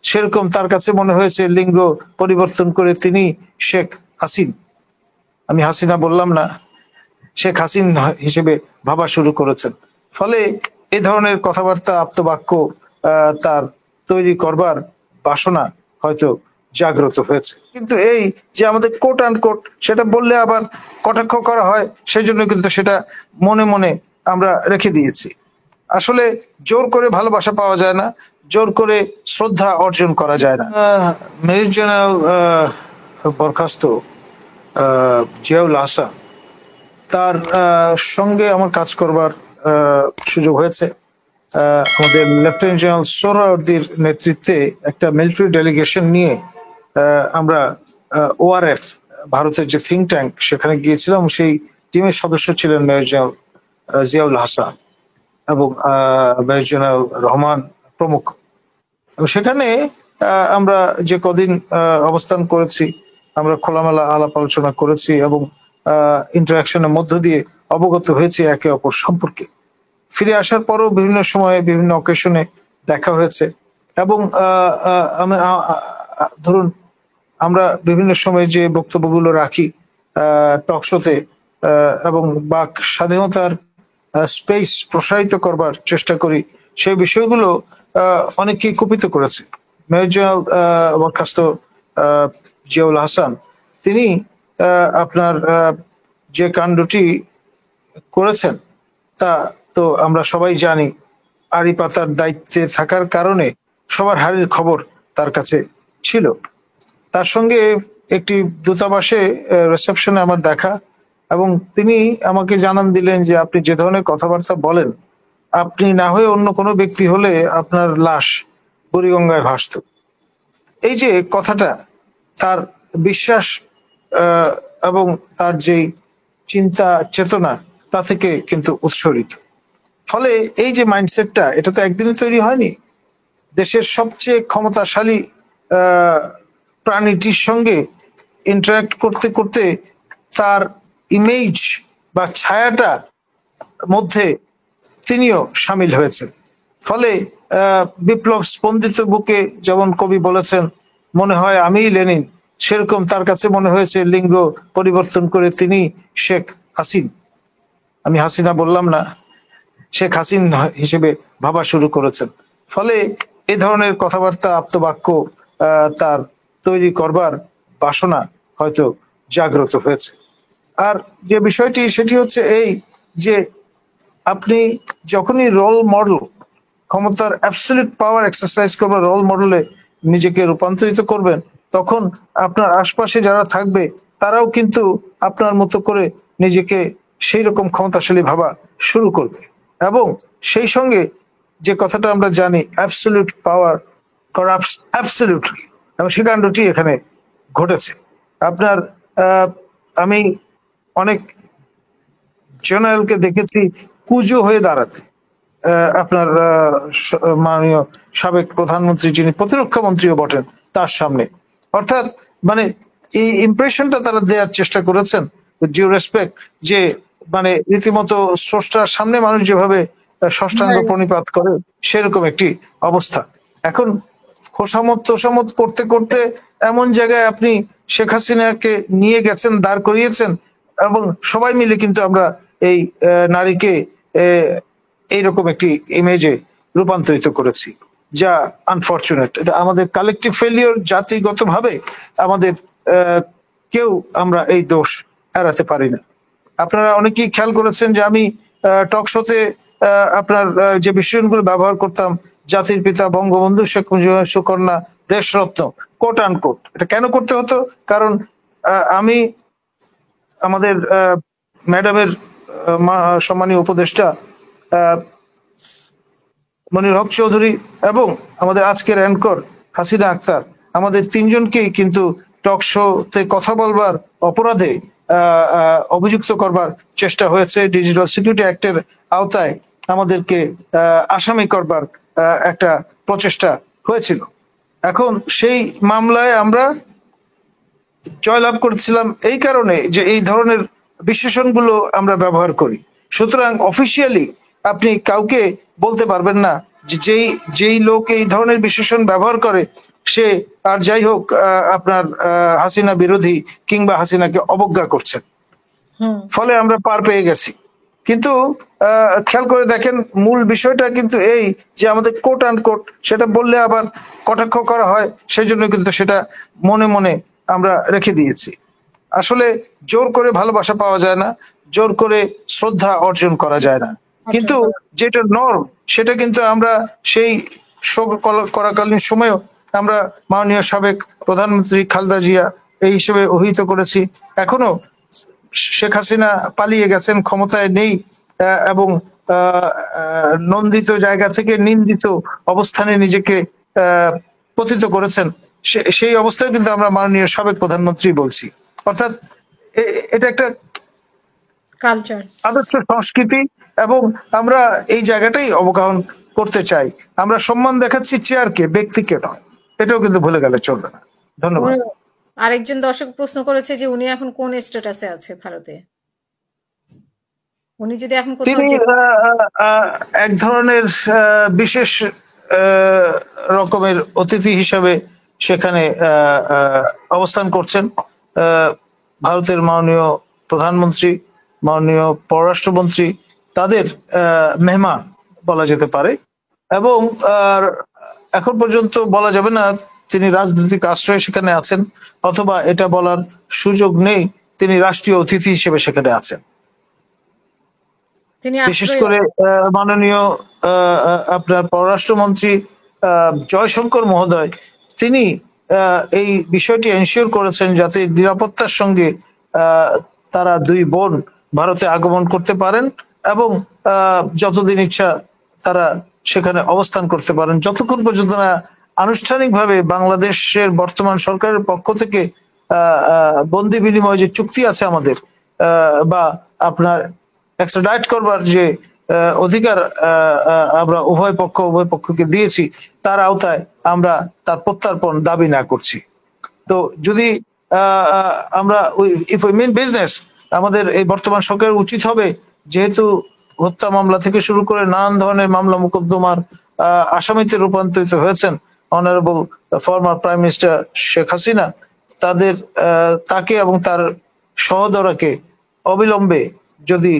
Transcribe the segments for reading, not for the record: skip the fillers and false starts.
সেরকম তার কাছে মনে হয়েছে লিঙ্গ পরিবর্তন করে তিনি শেখ হাসিন, আমি হাসিনা বললাম না, শেখ হাসিন হিসেবে ভাবা শুরু করেছেন। ফলে এই ধরনের কথাবার্তা আপ্তবাক্য তার তৈরি করবার বাসনা হয়তো জাগ্রত হয়েছে। কিন্তু এই যে আমাদের কোট অ্যান্ড কোট সেটা বললে আবার কটাক্ষ করা হয়, সেই জন্য কিন্তু সেটা মনে মনে আমরা রেখে দিয়েছি। আসলে জোর করে ভালোবাসা পাওয়া যায় না, জোর করে শ্রদ্ধা অর্জন করা যায় না। মেজর জেনারেল বরখাস্ত জিয়াউল হাসান, তার সঙ্গে আমার কাজ করবার সুযোগ হয়েছে। আমাদের লেফটেন্যান্ট জেনারেল সোহরাওয়ার্দীর নেতৃত্বে একটা মিলিটারি ডেলিগেশন নিয়ে আমরা ওআরএফ, ভারতের যে থিঙ্ক ট্যাঙ্ক, সেখানে গিয়েছিলাম। সেই টিমের সদস্য ছিলেন মেজর জেনারেল জিয়াউল হাসান এবং মেজর জেনারেল রহমান প্রমুখ। সেখানে আমরা যে কদিন অবস্থান করেছি, আমরা খোলামেলা আলাপ আলোচনা করেছি এবং ইন্টারাকশনের মধ্য দিয়ে অবগত হয়েছে একে অপর সম্পর্কে। ফিরে আসার পরও বিভিন্ন সময়ে বিভিন্ন অকেশনে দেখা হয়েছে এবং ধরুন আমরা বিভিন্ন সময় যে বক্তব্যগুলো রাখি টক শোতে এবং বাক স্বাধীনতার স্পেস প্রসারিত করবার চেষ্টা করি, সেই বিষয়গুলো অনেকেই কুপিত করেছে। মেজর জেনারেল বরখাস্ত জিয়াউল হাসান, তিনি আপনার যে কাণ্ডটি করেছেন তা তো আমরা সবাই জানি। আড়ি পাতার দায়িত্বে থাকার কারণে সবার হারের খবর তার কাছে ছিল। তার সঙ্গে একটি দূতাবাসে রিসেপশনে আমার দেখা এবং তিনি আমাকে জানান দিলেন যে আপনি যে ধরনের কথাবার্তা বলেন, আপনি না হয়ে অন্য কোনো ব্যক্তি হলে আপনার লাশ বুড়িগঙ্গায় ভাসত। এই যে কথাটা, তার বিশ্বাস এবং তার যে চিন্তা চেতনা, তা থেকে কিন্তু উৎসরিত। ফলে এই যে মাইন্ডসেটটা, এটা তো একদিনে তৈরি হয়নি। দেশের সবচেয়ে ক্ষমতাশালী প্রাণীটির সঙ্গে ইন্টারাক্ট করতে করতে তার ইমেজ বা ছায়াটা মধ্যে তিনিও সামিল হয়েছেন। ফলে বিপ্লব স্পন্দিত বুকে, যেমন কবি বলেছেন, মনে হয় আমিই লেনিন, সেরকম তার কাছে মনে হয়েছে লিঙ্গ পরিবর্তন করে তিনি শেখ হাসিন, আমি হাসিনা বললাম না, শেখ হাসিন হিসেবে ভাবা শুরু করেছেন। ফলে এই ধরনের কথাবার্তা আপ্তবাক্য তার তৈরি করবার বাসনা হয়তো জাগ্রত হয়েছে। আর যে বিষয়টি, সেটি হচ্ছে এই যে আপনি যখনই রোল মডেল, ক্ষমতার অ্যাবসলিউট পাওয়ার এক্সারসাইজ করবার রোল মডেলে নিজেকে রূপান্তরিত করবেন, তখন আপনার আশপাশে যারা থাকবে তারাও কিন্তু আপনার মতো করে নিজেকে সেই রকম ক্ষমতাশালী ভাবা শুরু করবে। এবং সেই সঙ্গে যে কথাটা আমরা জানি, অ্যাবসলিউট পাওয়ার করাপ্টস অ্যাবসলিউটলি, এবং সে কাণ্ডটি এখানে ঘটেছে। আপনার আমি অনেক জেনারেলকে দেখেছি কুজো হয়ে দাঁড়াতে আপনার মাননীয় সাবেক প্রধানমন্ত্রী, যিনি প্রতিরক্ষা মন্ত্রীও বটেন, তার সামনে। অর্থাৎ মানে এই ইমপ্রেশনটা তারা দেওয়ার চেষ্টা করেছেন, ডিউ রেসপেক্ট, যে মানে রীতিমতো স্রষ্টার সামনে মানুষ যেভাবে ষষ্ঠাঙ্গ প্রণিপাত করে, সেরকম একটি অবস্থা। এখন খোসামত তোষামত করতে করতে এমন জায়গায় আপনি শেখ হাসিনাকে নিয়ে গেছেন, দাঁড় করিয়েছেন, এবং সবাই মিলে কিন্তু আমরা এই নারীকে এইরকম একটি ইমেজে রূপান্তরিত করেছি, যা আনফরচুনেট। এটা আমাদের কালেকটিভ ফেলিওর, জাতিগতভাবে আমাদের কেউ আমরা এই দোষ এড়াতে পারি না। আপনারা অনেকেই খেয়াল করেছেন যে আমি টক শোতে আপনার যে বিষয়গুলো ব্যবহার করতাম, জাতির পিতা বঙ্গবন্ধু শেখ মুজিবুর সুকন্যা দেশরত্ন, কোট অ্যান্ড কোট, এটা কেন করতে হতো? কারণ আমি আমাদের ম্যাডামের সম্মানীয় উপদেষ্টা মনির হক চৌধুরী এবং আমাদের আজকের অ্যাঙ্কর হাসিনা আক্তার, আমাদের তিনজনকেই কিন্তু টক শোতে কথা বলবার অপরাধে অভিযুক্ত করবার চেষ্টা হয়েছে। ডিজিটাল সিকিউরিটি অ্যাক্টের আওতায় আমাদেরকে আসামি করবার একটা প্রচেষ্টা হয়েছিল। এখন সেই মামলায় আমরা জয়লাভ করেছিলাম এই কারণে যে এই ধরনের বিশেষণগুলো আমরা ব্যবহার করি। সুতরাং অফিসিয়ালি আপনি কাউকে বলতে পারবেন না যে যেই লোক এই ধরনের বিশেষণ ব্যবহার করে সে আর যাই হোক আপনার হাসিনা বিরোধী কিংবা হাসিনাকে অবজ্ঞা করছেন। ফলে আমরা পার পেয়ে গেছি। কিন্তু খেয়াল করে দেখেন মূল বিষয়টা কিন্তু এই যে আমাদের কোট অ্যান্ড কোট সেটা বললে আবার কটাক্ষ করা হয়, সেই জন্য কিন্তু সেটা মনে মনে আমরা রেখে দিয়েছি। আসলে জোর করে ভালোবাসা পাওয়া যায় না, জোর করে শ্রদ্ধা অর্জন করা যায় না, কিন্তু যেটা নর্ম সেটা কিন্তু আমরা সেই শোক করাকালীন সময়েও আমরা মাননীয় সাবেক প্রধানমন্ত্রী খালেদা জিয়া এই হিসেবে অভিহিত করেছি। এখনো শেখ হাসিনা পালিয়ে গেছেন, ক্ষমতায় নেই এবং নন্দিত জায়গা থেকে নিন্দিত অবস্থানে নিজেকে পতিত করেছেন, সেই অবস্থায় কিন্তু আমরা মাননীয় সাবেক প্রধানমন্ত্রী বলছি। অর্থাৎ এটা একটা কালচার, আদর্শ সংস্কৃতি, এবং আমরা এই জায়গাটাই অবগাহন করতে চাই। আমরা সম্মান দেখাচ্ছি চেয়ারকে, ব্যক্তিকে নয়, এটাও কিন্তু ভুলে গেলে চলবে না। ধন্যবাদ। আরেকজন দর্শক প্রশ্ন করেছে যে উনি এখন কোন স্ট্যাটাসে আছে ভারতে? উনি যদি এখন তিনি এক ধরনের বিশেষ রকমের অতিথি হিসাবে সেখানে অবস্থান করছেন। ভারতের মাননীয় প্রধানমন্ত্রী, মাননীয় পররাষ্ট্রমন্ত্রী তাদের মেহমান বলা যেতে পারে, এবং এখন পর্যন্ত বলা যাবে না তিনি রাজনৈতিক আশ্রয়ে সেখানে আছেন, অথবা এটা বলার সুযোগ নেই তিনি রাষ্ট্রীয় অতিথি হিসেবে সেখানে আছেন। বিশেষ করে মাননীয় আপনার পররাষ্ট্রমন্ত্রী জয়শঙ্কর মহোদয় তিনি এই বিষয়টি এনশিওর করেছেন যাতে নিরাপত্তার সঙ্গে তারা দুই বোন ভারতে আগমন করতে পারেন এবং যতদিন ইচ্ছা তারা সেখানে অবস্থান করতে পারেন, যতক্ষণ পর্যন্ত না আনুষ্ঠানিকভাবে বাংলাদেশের বর্তমান সরকারের পক্ষ থেকে বন্দি বিনিময় যে চুক্তি আছে আমাদের, বা আপনার এক্সট্রাডাইট করবার যে অধিকার আমরা উভয় পক্ষকে দিয়েছি, তার আওতায় আমরা তার প্রত্যর্পণ দাবি না করছি। তো যদি আমরা ইফ উই মিন বিজনেস, আমাদের এই বর্তমান সরকারের উচিত হবে, যেহেতু হত্যা মামলা থেকে শুরু করে নানান ধরনের মামলা মোকদ্দমার আসামিতে রূপান্তরিত হয়েছেন honourable former prime minister Sheikh Hasina, তাকে এবং তার সহোদরাকে অবিলম্বে যদি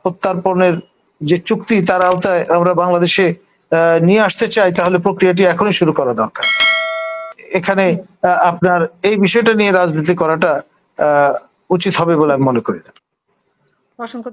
প্রত্যর্পণের যে চুক্তি তার আওতায় আমরা বাংলাদেশে নিয়ে আসতে চাই, তাহলে প্রক্রিয়াটি এখনই শুরু করা দরকার। এখানে আপনার এই বিষয়টা নিয়ে রাজনীতি করাটা উচিত হবে বলে আমি মনে করি না। অসংখ্য